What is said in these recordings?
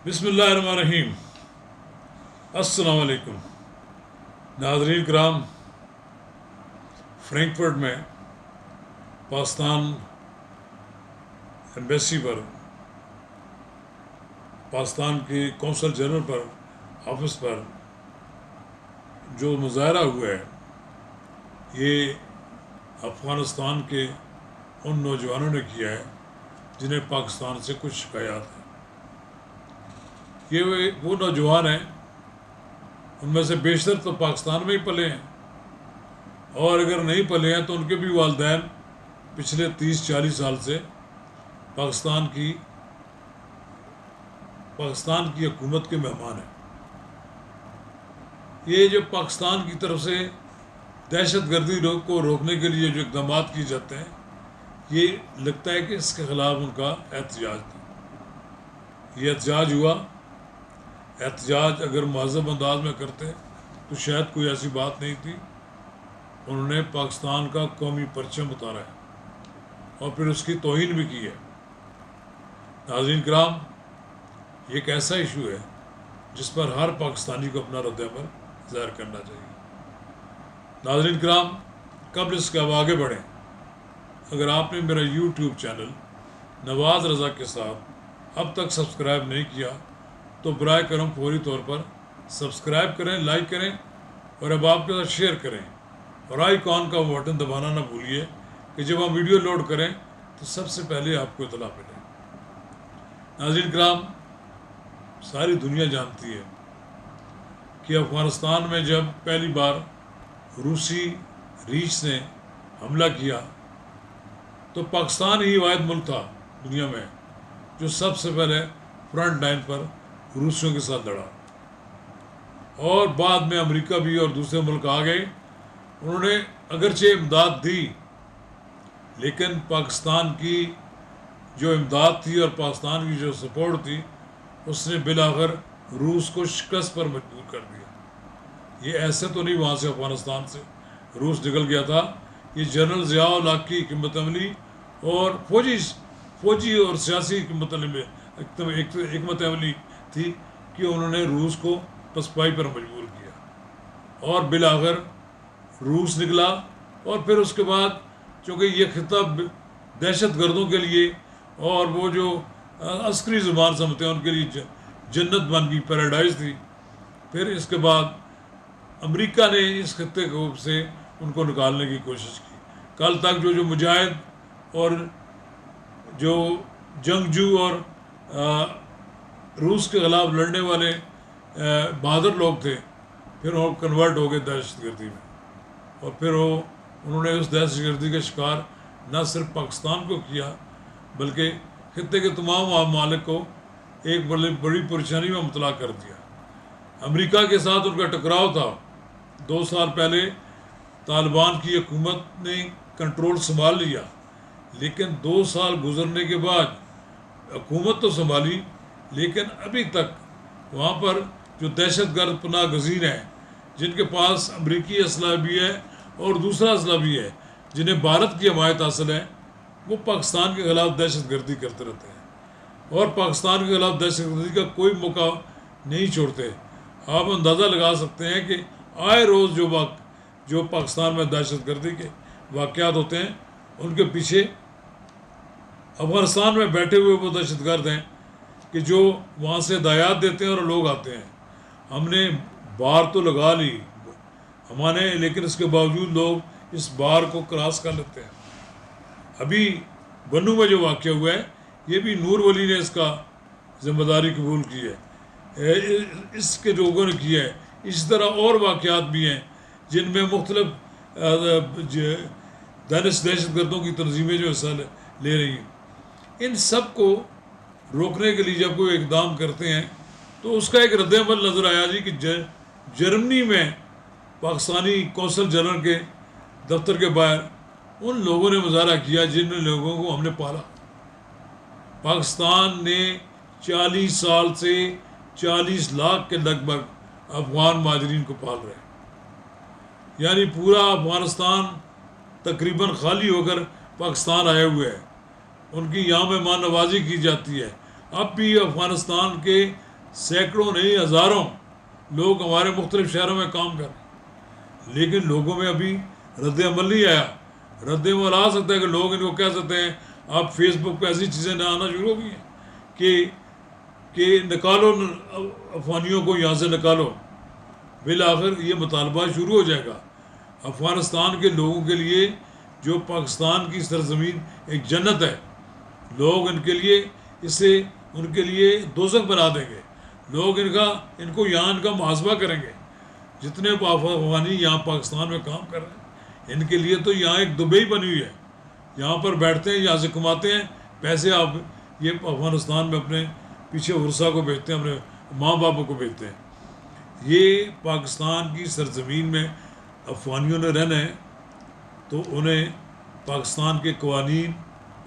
بسم اللہ الرحمن الرحیم۔ السلام علیکم ناظرین کرام، فرینکفرٹ میں پاکستان ایمبیسی پر، پاکستان کی قونصل جنرل پر، آفس پر جو مظاہرہ ہوا ہے، یہ افغانستان کے ان نوجوانوں نے کیا ہے جنہیں پاکستان سے کچھ شکایات ہیں۔ یہ وہ نوجوان ہیں، ان میں سے بیشتر تو پاکستان میں ہی پلے ہیں، اور اگر نہیں پلے ہیں تو ان کے بھی والدین پچھلے 30-40 سال سے پاکستان کی حکومت کے مہمان ہیں۔ یہ جو پاکستان کی طرف سے دہشت گردی کو روکنے کے لیے جو اقدامات کیے جاتے ہیں، یہ لگتا ہے کہ اس کے خلاف ان کا احتجاج تھا۔ یہ احتجاج ہوا۔ احتجاج اگر مہذب انداز میں کرتے تو شاید کوئی ایسی بات نہیں تھی۔ انہوں نے پاکستان کا قومی پرچم اتارا ہے اور پھر اس کی توہین بھی کی ہے۔ ناظرین کرام، یہ ایک ایسا ایشو ہے جس پر ہر پاکستانی کو اپنا رد عمل ظاہر کرنا چاہیے۔ ناظرین کرام، قبل اس کے اب آگے بڑھیں، اگر آپ نے میرا یوٹیوب چینل نواز رضا کے ساتھ اب تک سبسکرائب نہیں کیا تو برائے کرم فوری طور پر سبسکرائب کریں، لائک کریں اور اب آپ کے ساتھ شیئر کریں، اور آئیکن کا بٹن دبانا نہ بھولیے کہ جب ہم ویڈیو لوڈ کریں تو سب سے پہلے آپ کو اطلاع ملے۔ ناظرین کرام، ساری دنیا جانتی ہے کہ افغانستان میں جب پہلی بار روسی ریچھ نے حملہ کیا تو پاکستان ہی واحد ملک تھا دنیا میں جو سب سے پہلے فرنٹ لائن پر روسیوں کے ساتھ لڑا، اور بعد میں امریکہ بھی اور دوسرے ملک آ گئے۔ انہوں نے اگرچہ امداد دی، لیکن پاکستان کی جو امداد تھی اور پاکستان کی جو سپورٹ تھی، اس نے بالآخر روس کو شکست پر مجبور کر دیا۔ یہ ایسے تو نہیں وہاں سے افغانستان سے روس نکل گیا تھا، یہ جنرل ضیاء الحق کی حکمت عملی اور فوجی اور سیاسی حکمت عملی تھی کہ انہوں نے روس کو پسپائی پر مجبور کیا، اور بالآخر روس نکلا۔ اور پھر اس کے بعد چونکہ یہ خطہ دہشت گردوں کے لیے اور وہ جو عسکری زبان سمجھتے ہیں ان کے لیے جنت بن گئی، پیراڈائز تھی۔ پھر اس کے بعد امریکہ نے اس خطے کو سے ان کو نکالنے کی کوشش کی۔ کل تک جو مجاہد اور جو جنگجو اور روس کے خلاف لڑنے والے بہادر لوگ تھے، پھر وہ کنورٹ ہو گئے دہشت گردی میں، اور پھر انہوں نے اس دہشت گردی کا شکار نہ صرف پاکستان کو کیا بلکہ خطے کے تمام ممالک کو ایک بڑی پریشانی میں مبتلا کر دیا۔ امریکہ کے ساتھ ان کا ٹکراؤ تھا۔ 2 سال پہلے طالبان کی حکومت نے کنٹرول سنبھال لیا، لیکن 2 سال گزرنے کے بعد حکومت تو سنبھالی، لیکن ابھی تک وہاں پر جو دہشت گرد پناہ گزین ہیں، جن کے پاس امریکی اسلحہ بھی ہے اور دوسرا اسلحہ بھی ہے، جنہیں بھارت کی حمایت حاصل ہے، وہ پاکستان کے خلاف دہشت گردی کرتے رہتے ہیں اور پاکستان کے خلاف دہشت گردی کا کوئی موقع نہیں چھوڑتے۔ آپ اندازہ لگا سکتے ہیں کہ آئے روز جو پاکستان میں دہشت گردی کے واقعات ہوتے ہیں، ان کے پیچھے افغانستان میں بیٹھے ہوئے وہ دہشت گرد ہیں کہ جو وہاں سے ہدایات دیتے ہیں اور لوگ آتے ہیں۔ ہم نے بار تو لگا لی لیکن اس کے باوجود لوگ اس بار کو کراس کر لیتے ہیں۔ ابھی بنو میں جو واقعہ ہوا ہے، یہ بھی نور ولی نے اس کا ذمہ داری قبول کی ہے، اس کے لوگوں نے کیا ہے۔ اسی طرح اور واقعات بھی ہیں جن میں مختلف دہشت گردوں کی تنظیمیں جو حصہ لے رہی ہیں۔ ان سب کو روکنے کے لیے جب کوئی اقدام کرتے ہیں تو اس کا ایک رد عمل نظر آیا کہ جرمنی میں پاکستانی قونصل جنرل کے دفتر کے باہر ان لوگوں نے مظاہرہ کیا جن لوگوں کو ہم نے پالا۔ پاکستان نے 40 سال سے 40 لاکھ کے لگ بھگ افغان مہاجرین کو پال رہے ہیں، یعنی پورا افغانستان تقریباً خالی ہو کر پاکستان آئے ہوئے ہیں، ان کی یہاں مہمان نوازی کی جاتی ہے۔ اب بھی افغانستان کے سینکڑوں نہیں ہزاروں لوگ ہمارے مختلف شہروں میں کام کر رہے ہیں، لیکن لوگوں میں ابھی رد عمل نہیں آیا۔ رد عمل آ سکتا ہے کہ لوگ ان کو کہہ سکتے ہیں اب فیس بک پہ ایسی چیزیں نہ آنا شروع ہو گئی ہیں کہ نکالو افغانیوں کو یہاں سے نکالو۔ بالآخر یہ مطالبہ شروع ہو جائے گا۔ افغانستان کے لوگوں کے لیے جو پاکستان کی سرزمین ایک جنت ہے، لوگ ان کے لیے اسے ان کے لیے دوزخ بنا دیں گے۔ لوگ ان کو یہاں ان کا محاسبہ کریں گے۔ جتنے افغانی یہاں پاکستان میں کام کر رہے ہیں، ان کے لیے تو یہاں ایک دبئی بنی ہوئی ہے، یہاں پر بیٹھتے ہیں، یہاں سے کماتے ہیں پیسے، آپ یہ افغانستان میں اپنے پیچھے ورثہ کو بھیجتے ہیں، اپنے ماں باپوں کو بھیجتے ہیں۔ یہ پاکستان کی سرزمین میں افغانیوں نے رہنا ہے تو انہیں پاکستان کے قوانین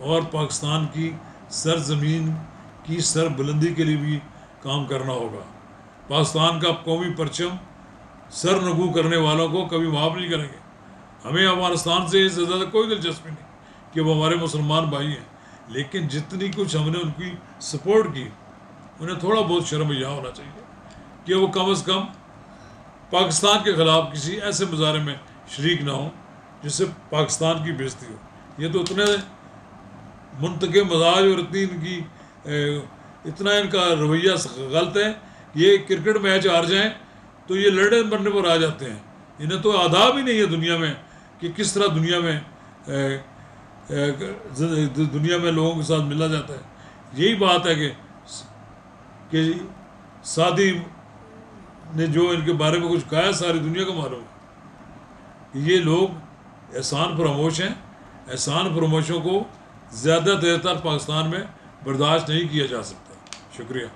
اور پاکستان کی سرزمین کی سر بلندی کے لیے بھی کام کرنا ہوگا۔ پاکستان کا قومی پرچم سر نگو کرنے والوں کو کبھی معاف نہیں کریں گے۔ ہمیں افغانستان سے اس سے زیادہ کوئی دلچسپی نہیں کہ وہ ہمارے مسلمان بھائی ہیں، لیکن جتنی کچھ ہم نے ان کی سپورٹ کی، انہیں تھوڑا بہت شرم حیا ہونا چاہیے کہ وہ کم از کم پاکستان کے خلاف کسی ایسے مظاہرے میں شریک نہ ہوں جس سے پاکستان کی بےزتی ہو۔ یہ تو اتنے منتقم مزاج اور اتنا ان کا رویہ غلط ہے، یہ کرکٹ میچ ہار جائیں تو یہ لڑنے مرنے پر آ جاتے ہیں۔ انہیں تو آداب ہی نہیں ہے دنیا میں کہ کس طرح دنیا میں لوگوں کے ساتھ ملا جاتا ہے۔ یہی بات ہے کہ سعدی نے جو ان کے بارے میں کچھ کہا، ساری دنیا کو معلوم ہے کہ یہ لوگ احسان فراموش ہیں۔ احسان فراموشوں کو زیادہ دیر تک پاکستان میں برداشت نہیں کیا جا سکتا۔ شکریہ۔